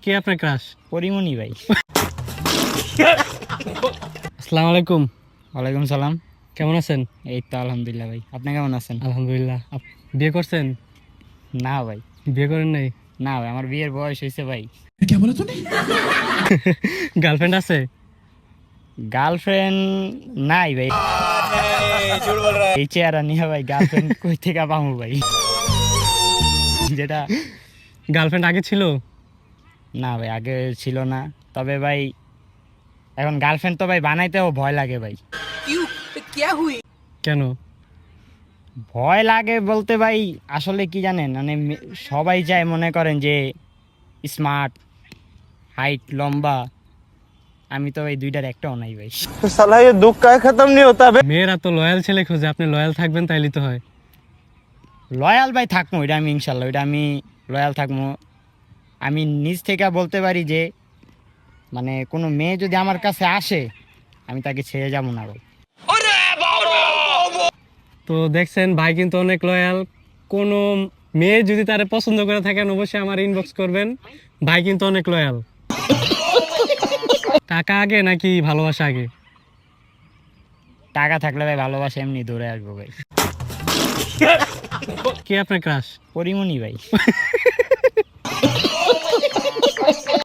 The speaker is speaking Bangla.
কে আপনার ক্রাশ? পরিমণি ভাই। আসসালামু আলাইকুম। ওয়ালাইকুম সালাম। কেমন আছেন? এই তো আলহামদুলিল্লাহ ভাই, আপনি কেমন আছেন? আলহামদুলিল্লাহ। বিয়ে করছেন? না ভাই, বিয়ে করেন নাই? না ভাই, আমার বিয়ের বয়স হয়েছে ভাই। গার্লফ্রেন্ড আছে? গার্লফ্রেন্ড নাই ভাই। এই চেহারা নিয়ে ভাই গার্লফ্রেন্ড কই থেকে পাবো ভাই? যেটা গার্লফ্রেন্ড আগে ছিল? না ভাই, আগে ছিল না। তবে ভাই এখন গার্লফ্রেন্ড তো ভাই বানাইতেও ভয় লাগে ভাই। কেন? ভয় লাগে বলতে ভাই আসলে কি জানেন, মানে সবাই চায় মনে করেন যে স্মার্ট, হাইট, লম্বা। আমি তো ভাই দুইটার একটাও নাই ভাই। तो साला ये दुख का खत्म नहीं होता बे। মেয়েরা তো লয়াল ছেলে খোঁজে, আপনি লয়াল থাকবেন তাইলে তো হয়। লয়াল ভাই থাকবো, এটা আমি ইনশাল্লাহ, এটা আমি লয়াল থাকবো। আমি নিজ থেকে বলতে পারি যে মানে কোনো মেয়ে যদি আমার কাছে আসে আমি তাকে ছেড়ে যাবো না ভাই। তো দেখছেন ভাই কিন্তু অনেক লয়াল। কোনো মেয়ে যদি তারে পছন্দ করে থাকেন অবশ্যই আমার ইনবক্স করবেন। ভাই কিন্তু অনেক লয়াল। টাকা আগে নাকি ভালোবাসা আগে? টাকা থাকলে ভাই ভালোবাসা এমনি দৌড়ে আসবো ভাই। কে আপনার ক্রাশ? পরিমণি ভাই।